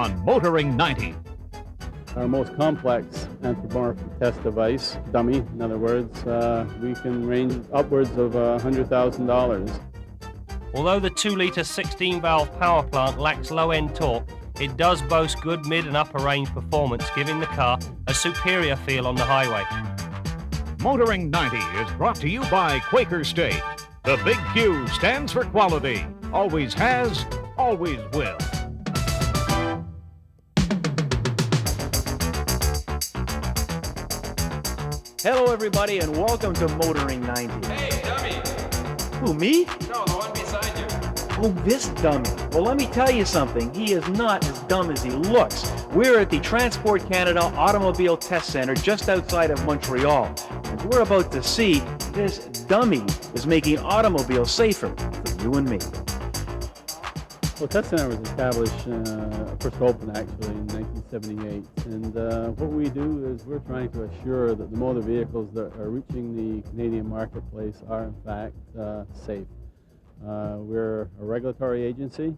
on Motoring 90. Our most complex anthropomorphic test device, dummy, in other words, we can range upwards of $100,000. Although the 2-litre 16-valve power plant lacks low-end torque, it does boast good mid and upper range performance, giving the car a superior feel on the highway. Motoring 90 is brought to you by Quaker State. The big Q stands for quality. Always has, always will. Hello, everybody, and welcome to Motoring 90. Hey, dummy! Who, me? No, the one beside you. Oh, this dummy. Well, let me tell you something. He is not as dumb as he looks. We're at the Transport Canada Automobile Test Centre just outside of Montreal. And we're about to see this dummy is making automobiles safer for you and me. Well, Test Center was established, first opened actually in 1978, and what we do is we're trying to assure that the motor vehicles that are reaching the Canadian marketplace are in fact safe. We're a regulatory agency,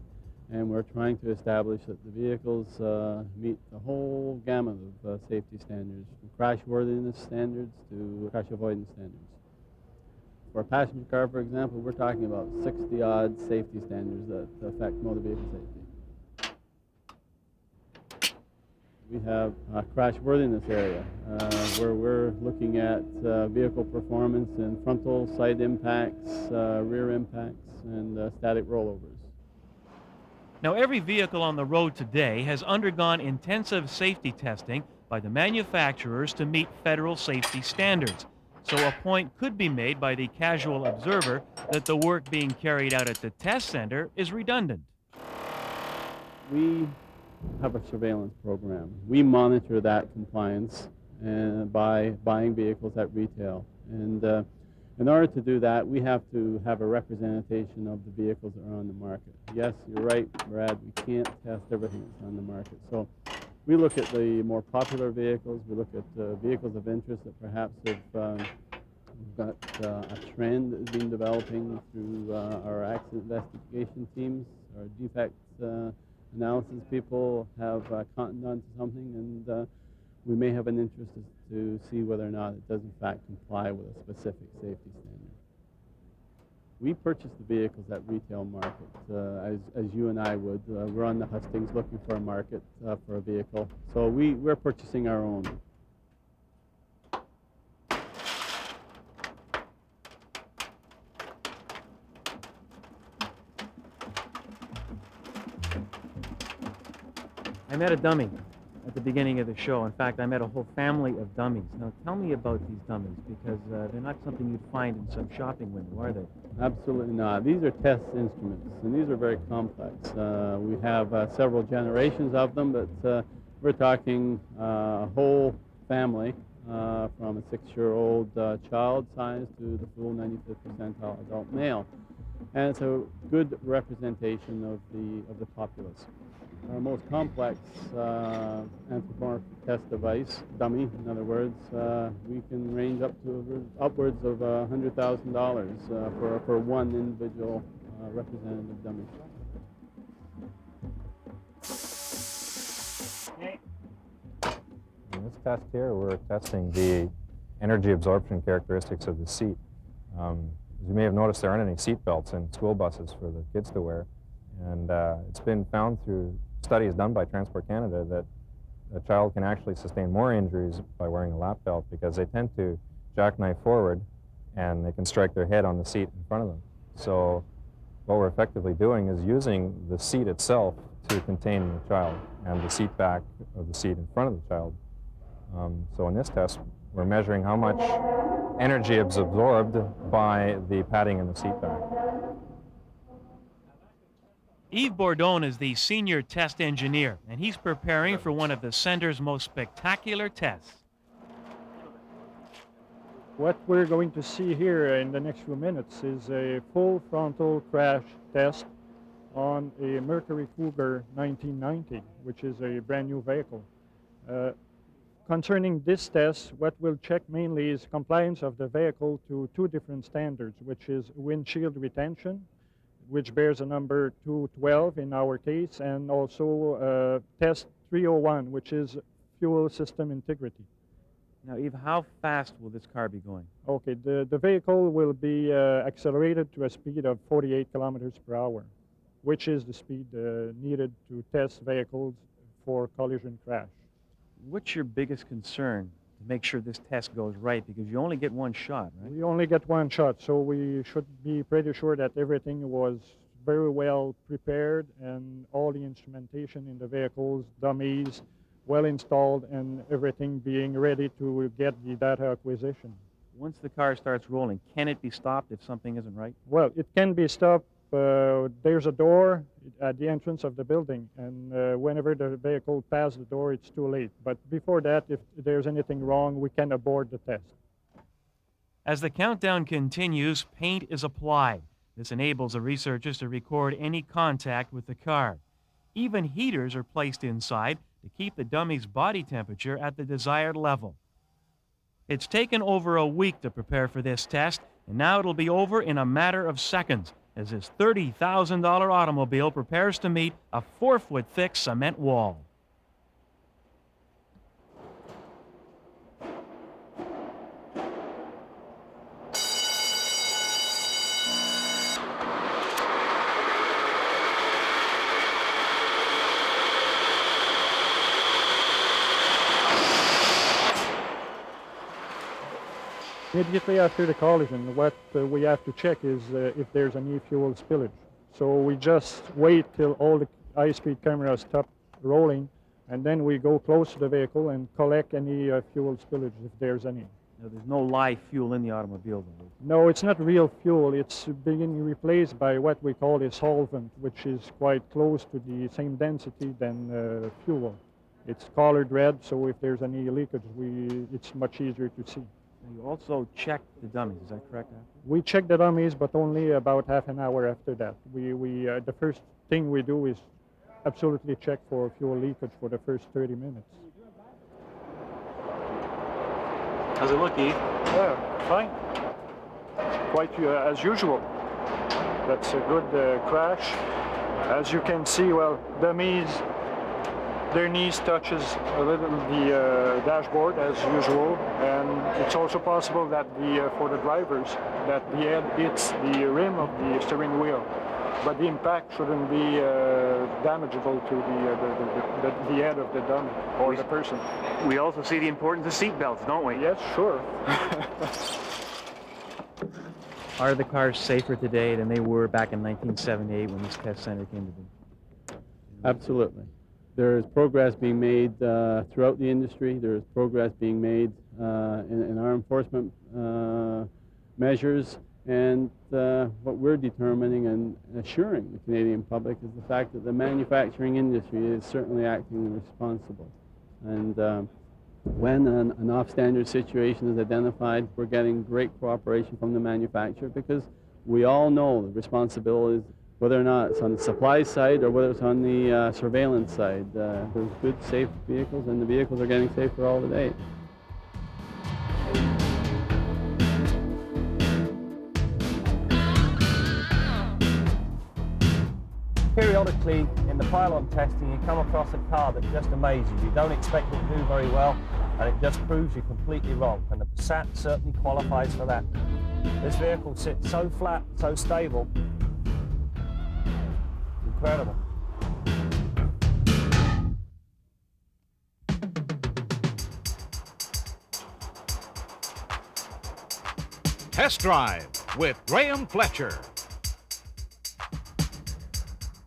and we're trying to establish that the vehicles meet the whole gamut of safety standards, from crash worthiness standards to crash avoidance standards. For a passenger car, for example, we're talking about 60-odd safety standards that affect motor vehicle safety. We have a crash worthiness area where we're looking at vehicle performance in frontal, side impacts, rear impacts, and static rollovers. Now, every vehicle on the road today has undergone intensive safety testing by the manufacturers to meet federal safety standards. So a point could be made by the casual observer that the work being carried out at the test center is redundant. We have a surveillance program. We monitor that compliance by buying vehicles at retail. And in order to do that, we have to have a representation of the vehicles that are on the market. Yes, you're right, Brad, we can't test everything that's on the market. So we look at the more popular vehicles. We look at vehicles of interest that perhaps have got a trend that has been developing through our accident investigation teams. Our defect analysis people have cottoned onto something, and we may have an interest to see whether or not it does in fact comply with a specific safety standard. We purchase the vehicles at retail market, as you and I would. We're on the hustings looking for a market for a vehicle. So we're purchasing our own. I met a dummy at the beginning of the show. In fact, I met a whole family of dummies. Now, tell me about these dummies, because they're not something you'd find in some shopping window, are they? Absolutely not. These are test instruments, and these are very complex. We have several generations of them, but we're talking a whole family, from a 6-year-old child size to the full 95th percentile adult male. And it's a good representation of the populace. Our most complex anthropomorphic test device, dummy, in other words, we can range up to upwards of $100,000 for one individual representative dummy. In this test here, we're testing the energy absorption characteristics of the seat. As you may have noticed, there aren't any seat belts in school buses for the kids to wear. And it's been found through studies done by Transport Canada that a child can actually sustain more injuries by wearing a lap belt, because they tend to jackknife forward and they can strike their head on the seat in front of them. So what we're effectively doing is using the seat itself to contain the child and the seat back of the seat in front of the child. So in this test, we're measuring how much energy is absorbed by the padding in the seat back. Yves Bourdon is the senior test engineer, and he's preparing for one of the center's most spectacular tests. What we're going to see here in the next few minutes is a full frontal crash test on a Mercury Cougar 1990, which is a brand new vehicle. Concerning this test, what we'll check mainly is compliance of the vehicle to two different standards, which is windshield retention, which bears a number 212 in our case, and also test 301, which is fuel system integrity. Now, Eve, how fast will this car be going? Okay, the vehicle will be accelerated to a speed of 48 kilometers per hour, which is the speed needed to test vehicles for collision crash. What's your biggest concern to make sure this test goes right? Because you only get one shot, right? We only get one shot, so we should be pretty sure that everything was very well prepared and all the instrumentation in the vehicles, dummies, well installed, and everything being ready to get the data acquisition. Once the car starts rolling, can it be stopped if something isn't right? Well, it can be stopped. There's a door at the entrance of the building, and whenever the vehicle passes the door, it's too late. But before that, if there's anything wrong, we can abort the test. As the countdown continues, paint is applied. This enables the researchers to record any contact with the car. Even heaters are placed inside to keep the dummy's body temperature at the desired level. It's taken over a week to prepare for this test, and now it'll be over in a matter of seconds as this $30,000 automobile prepares to meet a 4-foot-thick cement wall. Immediately after the collision, what we have to check is if there's any fuel spillage. So we just wait till all the high-speed cameras stop rolling, and then we go close to the vehicle and collect any fuel spillage if there's any. Now, there's no live fuel in the automobile, though. No, it's not real fuel. It's being replaced by what we call a solvent, which is quite close to the same density than fuel. It's colored red, so if there's any leakage, it's much easier to see. You also check the dummies, is that correct? We check the dummies, but only about half an hour after that. The first thing we do is absolutely check for fuel leakage for the first 30 minutes. How's it look, Eve? Yeah, fine. Quite as usual. That's a good crash. As you can see, well, dummies, their knees touches a little the dashboard as usual, and it's also possible that for the drivers that the head hits the rim of the steering wheel, but the impact shouldn't be damageable to the head of the dummy or the person. We also see the importance of seat belts, don't we? Yes, sure. Are the cars safer today than they were back in 1978 when this test center came to be? Absolutely. There is progress being made throughout the industry. There is progress being made in our enforcement measures. And what we're determining and assuring the Canadian public is the fact that the manufacturing industry is certainly acting responsible. And when an off-standard situation is identified, we're getting great cooperation from the manufacturer because we all know the responsibilities, whether or not it's on the supply side or whether it's on the surveillance side. There's good, safe vehicles, and the vehicles are getting safer all the day. Periodically, in the pylon testing, you come across a car that just amazes you. You don't expect it to do very well, and it just proves you completely wrong. And the Passat certainly qualifies for that. This vehicle sits so flat, so stable. Incredible. Test Drive with Graeme Fletcher.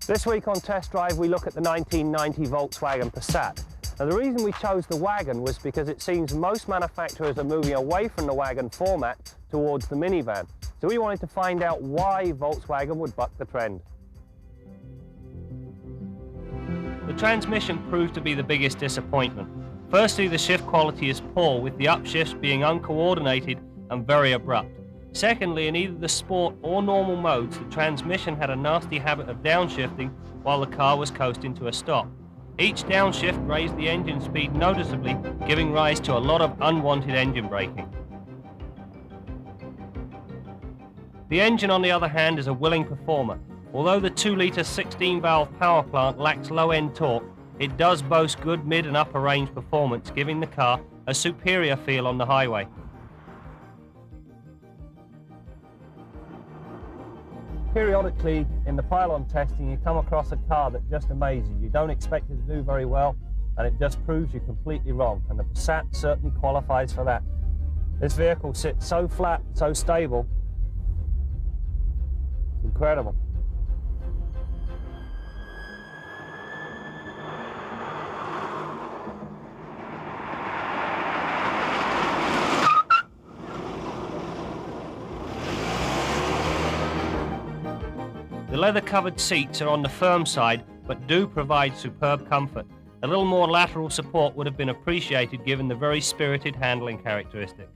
This week on Test Drive, we look at the 1990 Volkswagen Passat. Now, the reason we chose the wagon was because it seems most manufacturers are moving away from the wagon format towards the minivan. So we wanted to find out why Volkswagen would buck the trend. The transmission proved to be the biggest disappointment. Firstly, the shift quality is poor, with the upshifts being uncoordinated and very abrupt. Secondly, in either the sport or normal modes, the transmission had a nasty habit of downshifting while the car was coasting to a stop. Each downshift raised the engine speed noticeably, giving rise to a lot of unwanted engine braking. The engine, on the other hand, is a willing performer. Although the 2-litre 16-valve power plant lacks low-end torque, it does boast good mid and upper range performance, giving the car a superior feel on the highway. Periodically, in the pylon testing, you come across a car that just amazes you. You don't expect it to do very well, and it just proves you're completely wrong, and the Passat certainly qualifies for that. This vehicle sits so flat, so stable. It's incredible. The leather-covered seats are on the firm side, but do provide superb comfort. A little more lateral support would have been appreciated given the very spirited handling characteristics.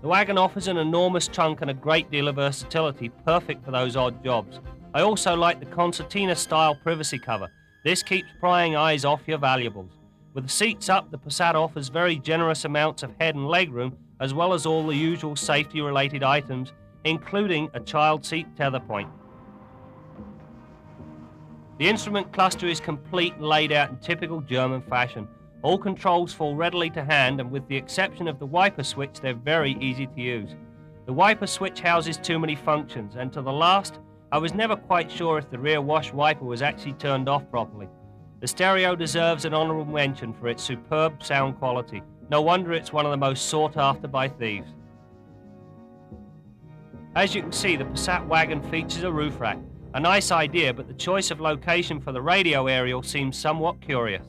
The wagon offers an enormous trunk and a great deal of versatility, perfect for those odd jobs. I also like the concertina-style privacy cover. This keeps prying eyes off your valuables. With the seats up, the Passat offers very generous amounts of head and leg room, as well as all the usual safety-related items, including a child seat tether point. The instrument cluster is complete and laid out in typical German fashion. All controls fall readily to hand, and with the exception of the wiper switch, they're very easy to use. The wiper switch houses too many functions, and to the last, I was never quite sure if the rear wash wiper was actually turned off properly. The stereo deserves an honorable mention for its superb sound quality. No wonder it's one of the most sought after by thieves. As you can see, the Passat wagon features a roof rack. A nice idea, but the choice of location for the radio aerial seems somewhat curious.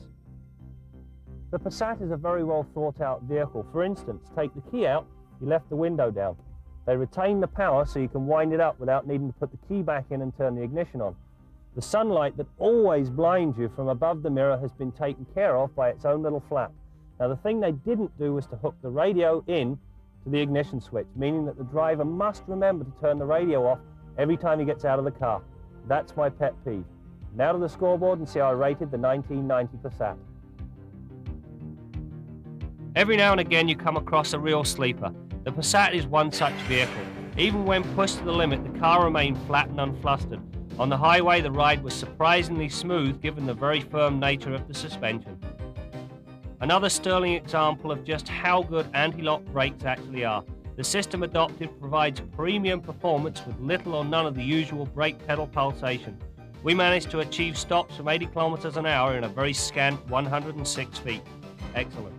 The Passat is a very well thought out vehicle. For instance, take the key out, you left the window down. They retain the power so you can wind it up without needing to put the key back in and turn the ignition on. The sunlight that always blinds you from above the mirror has been taken care of by its own little flap. Now the thing they didn't do was to hook the radio in to the ignition switch, meaning that the driver must remember to turn the radio off every time he gets out of the car. That's my pet peeve. Now to the scoreboard and see how I rated the 1990 Passat. Every now and again you come across a real sleeper. The Passat is one such vehicle. Even when pushed to the limit, the car remained flat and unflustered. On the highway, the ride was surprisingly smooth given the very firm nature of the suspension. Another sterling example of just how good anti-lock brakes actually are. The system adopted provides premium performance with little or none of the usual brake pedal pulsation. We managed to achieve stops from 80 kilometers an hour in a very scant 106 feet. Excellent.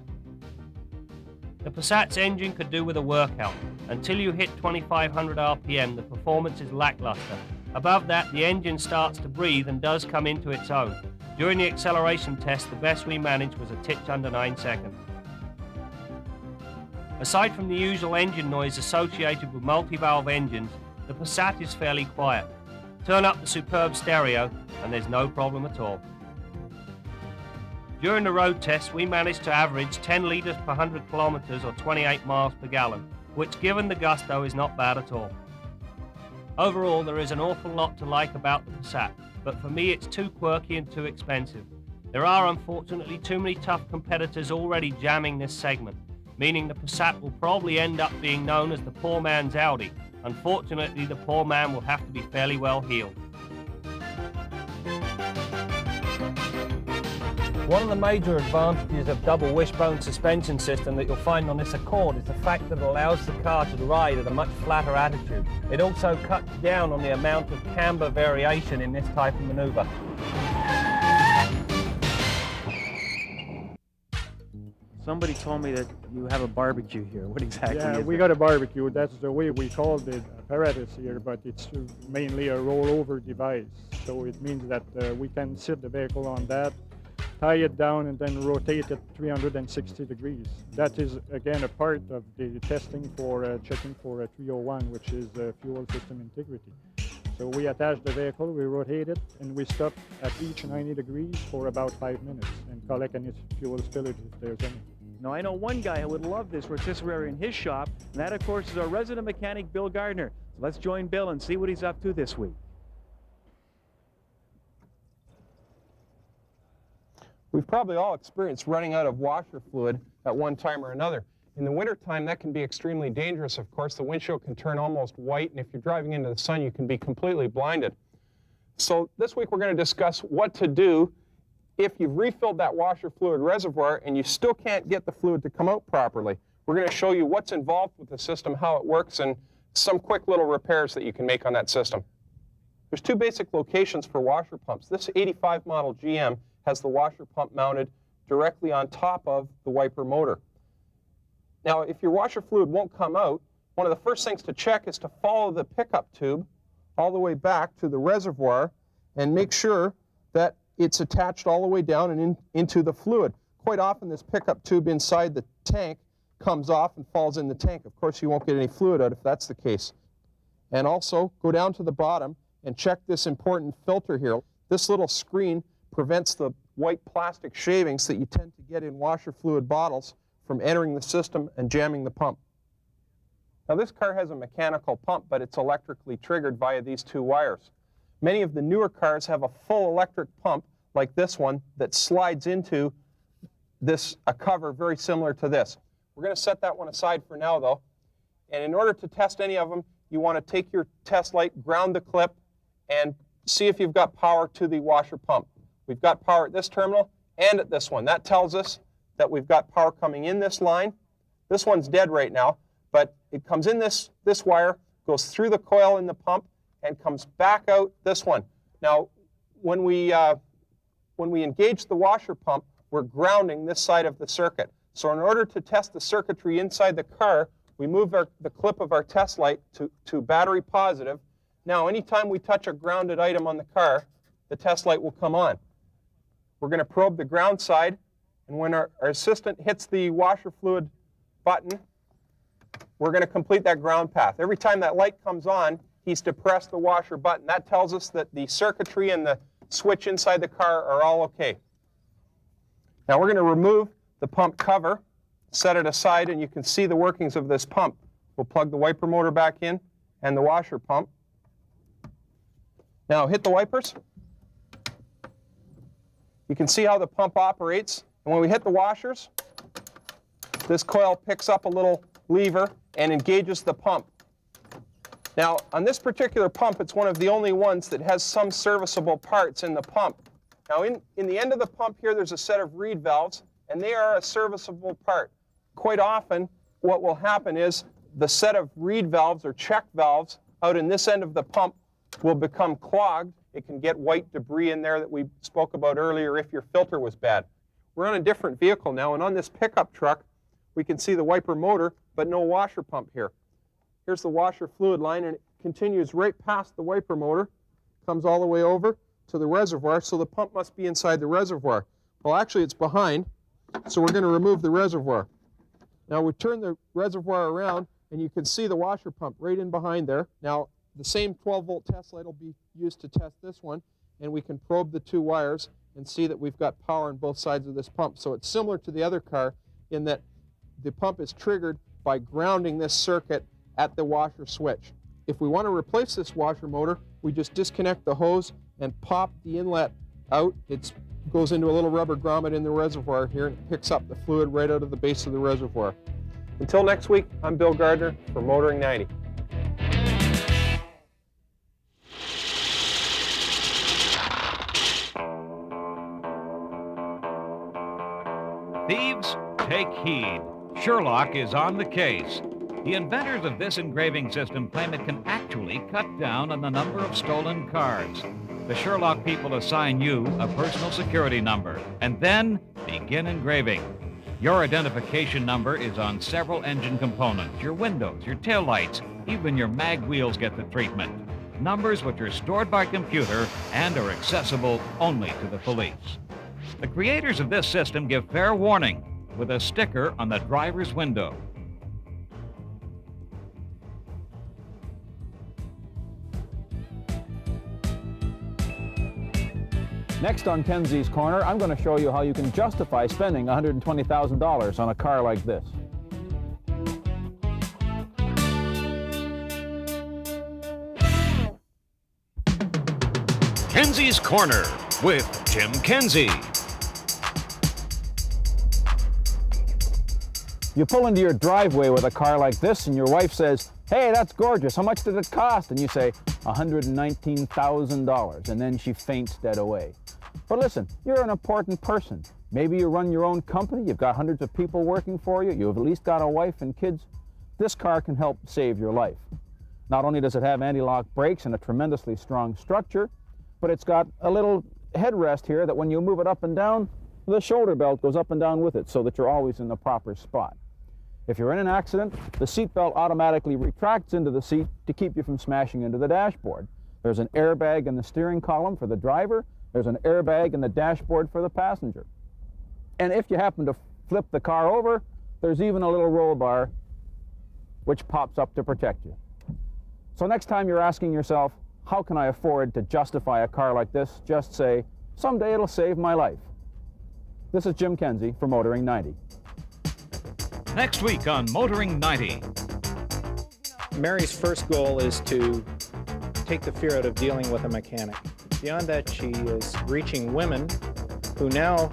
The Passat's engine could do with a workout. Until you hit 2500 RPM, the performance is lackluster. Above that, the engine starts to breathe and does come into its own. During the acceleration test, the best we managed was a titch under 9 seconds. Aside from the usual engine noise associated with multi-valve engines, the Passat is fairly quiet. Turn up the superb stereo and there's no problem at all. During the road test, we managed to average 10 litres per 100 kilometres or 28 miles per gallon, which given the gusto is not bad at all. Overall, there is an awful lot to like about the Passat, but for me it's too quirky and too expensive. There are unfortunately too many tough competitors already jamming this segment, meaning the Passat will probably end up being known as the poor man's Audi. Unfortunately, the poor man will have to be fairly well heeled. One of the major advantages of double wishbone suspension system that you'll find on this Accord is the fact that it allows the car to ride at a much flatter attitude. It also cuts down on the amount of camber variation in this type of maneuver. Somebody told me that you have a barbecue here. What exactly Yeah, is we it? got a barbecue. That's the way we call the apparatus here, but it's mainly a rollover device. So it means that we can sit the vehicle on that, tie it down, and then rotate it 360 degrees. That is, again, a part of the testing for checking for 301, which is fuel system integrity. So we attach the vehicle, we rotate it, and we stop at each 90 degrees for about 5 minutes and collect any fuel spillage if there's any. Now, I know one guy who would love this rotisserie in his shop, and that, of course, is our resident mechanic, Bill Gardiner. So let's join Bill and see what he's up to this week. We've probably all experienced running out of washer fluid at one time or another. In the wintertime, that can be extremely dangerous, of course. The windshield can turn almost white, and if you're driving into the sun, you can be completely blinded. So this week we're going to discuss what to do if you've refilled that washer fluid reservoir and you still can't get the fluid to come out properly. We're going to show you what's involved with the system, how it works, and some quick little repairs that you can make on that system. There's two basic locations for washer pumps. This 85 model GM has the washer pump mounted directly on top of the wiper motor. Now, if your washer fluid won't come out, one of the first things to check is to follow the pickup tube all the way back to the reservoir and make sure that it's attached all the way down and into the fluid. Quite often, this pickup tube inside the tank comes off and falls in the tank. Of course, you won't get any fluid out if that's the case. And also, go down to the bottom and check this important filter here. This little screen prevents the white plastic shavings that you tend to get in washer fluid bottles from entering the system and jamming the pump. Now, this car has a mechanical pump, but it's electrically triggered via these two wires. Many of the newer cars have a full electric pump like this one that slides into a cover very similar to this. We're going to set that one aside for now, though. And in order to test any of them, you want to take your test light, ground the clip, and see if you've got power to the washer pump. We've got power at this terminal and at this one. That tells us that we've got power coming in this line. This one's dead right now, but it comes in this wire, goes through the coil in the pump, and comes back out this one. Now, when we engage the washer pump, we're grounding this side of the circuit. So in order to test the circuitry inside the car, we move the clip of our test light to battery positive. Now, anytime we touch a grounded item on the car, the test light will come on. We're going to probe the ground side, and when our assistant hits the washer fluid button, we're going to complete that ground path. Every time that light comes on, he's depressed the washer button. That tells us that the circuitry and the switch inside the car are all okay. Now we're going to remove the pump cover, set it aside, and you can see the workings of this pump. We'll plug the wiper motor back in and the washer pump. Now hit the wipers. You can see how the pump operates. And when we hit the washers, this coil picks up a little lever and engages the pump. Now, on this particular pump, it's one of the only ones that has some serviceable parts in the pump. Now, in the end of the pump here, there's a set of reed valves, and they are a serviceable part. Quite often, what will happen is the set of reed valves or check valves out in this end of the pump will become clogged. It can get white debris in there that we spoke about earlier if your filter was bad. We're on a different vehicle now, and on this pickup truck, we can see the wiper motor, but no washer pump here. Here's the washer fluid line, and it continues right past the wiper motor, comes all the way over to the reservoir, so the pump must be inside the reservoir. Well, actually, it's behind, so we're going to remove the reservoir. Now, we turn the reservoir around, and you can see the washer pump right in behind there. Now, the same 12-volt test light will be used to test this one, and we can probe the two wires and see that we've got power on both sides of this pump. So it's similar to the other car in that the pump is triggered by grounding this circuit at the washer switch. If we want to replace this washer motor, we just disconnect the hose and pop the inlet out. It goes into a little rubber grommet in the reservoir here and it picks up the fluid right out of the base of the reservoir. Until next week, I'm Bill Gardiner for Motoring 90. Thieves, take heed. Sherlock is on the case. The inventors of this engraving system claim it can actually cut down on the number of stolen cars. The Sherlock people assign you a personal security number and then begin engraving. Your identification number is on several engine components, your windows, your taillights, even your mag wheels get the treatment. Numbers which are stored by computer and are accessible only to the police. The creators of this system give fair warning with a sticker on the driver's window. Next on Kenzie's Corner, I'm going to show you how you can justify spending $120,000 on a car like this. Kenzie's Corner with Jim Kenzie. You pull into your driveway with a car like this and your wife says, "Hey, that's gorgeous. How much did it cost?" And you say, $119,000. And then she faints dead away. But listen, you're an important person. Maybe you run your own company. You've got hundreds of people working for you. You've at least got a wife and kids. This car can help save your life. Not only does it have anti-lock brakes and a tremendously strong structure, but it's got a little headrest here that when you move it up and down, the shoulder belt goes up and down with it so that you're always in the proper spot. If you're in an accident, the seat belt automatically retracts into the seat to keep you from smashing into the dashboard. There's an airbag in the steering column for the driver. There's an airbag in the dashboard for the passenger. And if you happen to flip the car over, there's even a little roll bar which pops up to protect you. So next time you're asking yourself, how can I afford to justify a car like this? Just say, someday it'll save my life. This is Jim Kenzie for Motoring 90. Next week on Motoring 90. Mary's first goal is to take the fear out of dealing with a mechanic. Beyond that, she is reaching women who now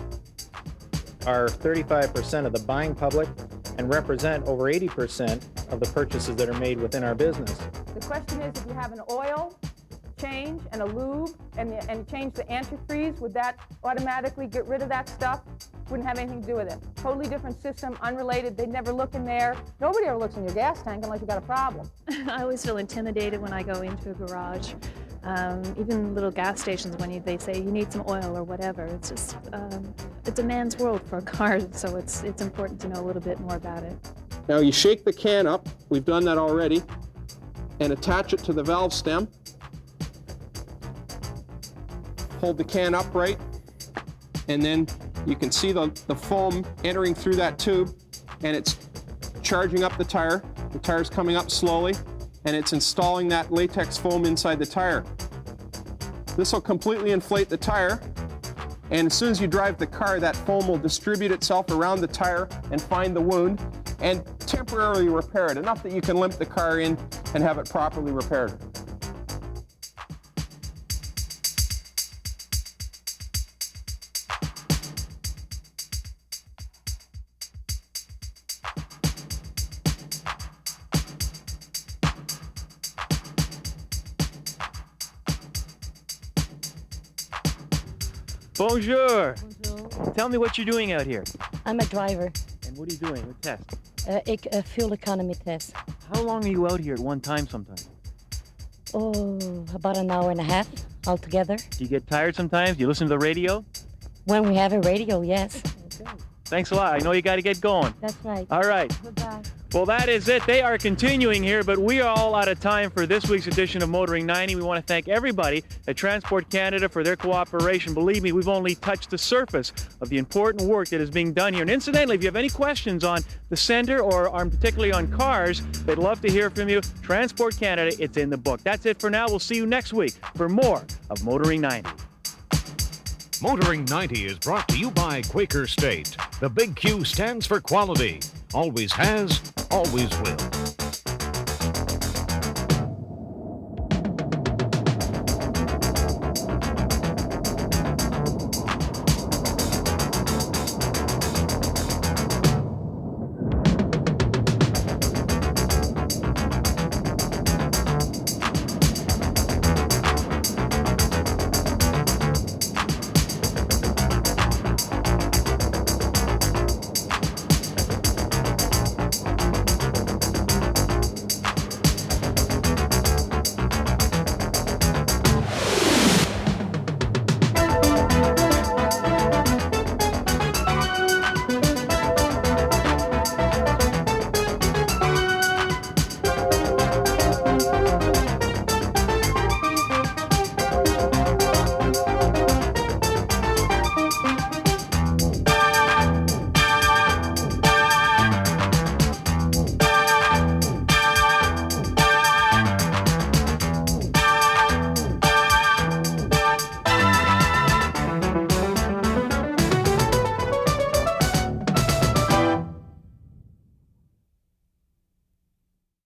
are 35% of the buying public and represent over 80% of the purchases that are made within our business. The question is, if you have an oil change and a lube and change the antifreeze, would that automatically get rid of that stuff? Wouldn't have anything to do with it. Totally different system, unrelated. They'd never look in there. Nobody ever looks in your gas tank unless you've got a problem. I always feel intimidated when I go into a garage. Even little gas stations, when they say you need some oil or whatever, it's just, it's a man's world for a car, so it's important to know a little bit more about it. Now you shake the can up, we've done that already, and attach it to the valve stem. Hold the can upright, and then you can see the foam entering through that tube, and it's charging up the tire. The tire's coming up slowly, and it's installing that latex foam inside the tire. This will completely inflate the tire, and as soon as you drive the car, that foam will distribute itself around the tire and find the wound and temporarily repair it, enough that you can limp the car in and have it properly repaired. Bonjour. Bonjour. Tell me what you're doing out here. I'm a driver. And what are you doing? What test? A fuel economy test. How long are you out here at one time sometimes? Oh, about an hour and a half altogether. Do you get tired sometimes? Do you listen to the radio? When we have a radio, yes. Okay. Thanks a lot. I know you got to get going. That's right. All right. Goodbye. Well, that is it. They are continuing here, but we are all out of time for this week's edition of Motoring 90. We want to thank everybody at Transport Canada for their cooperation. Believe me, we've only touched the surface of the important work that is being done here. And incidentally, if you have any questions on the center or particularly on cars, they'd love to hear from you. Transport Canada, it's in the book. That's it for now. We'll see you next week for more of Motoring 90. Motoring 90 is brought to you by Quaker State. The big Q stands for quality. Always has, always will.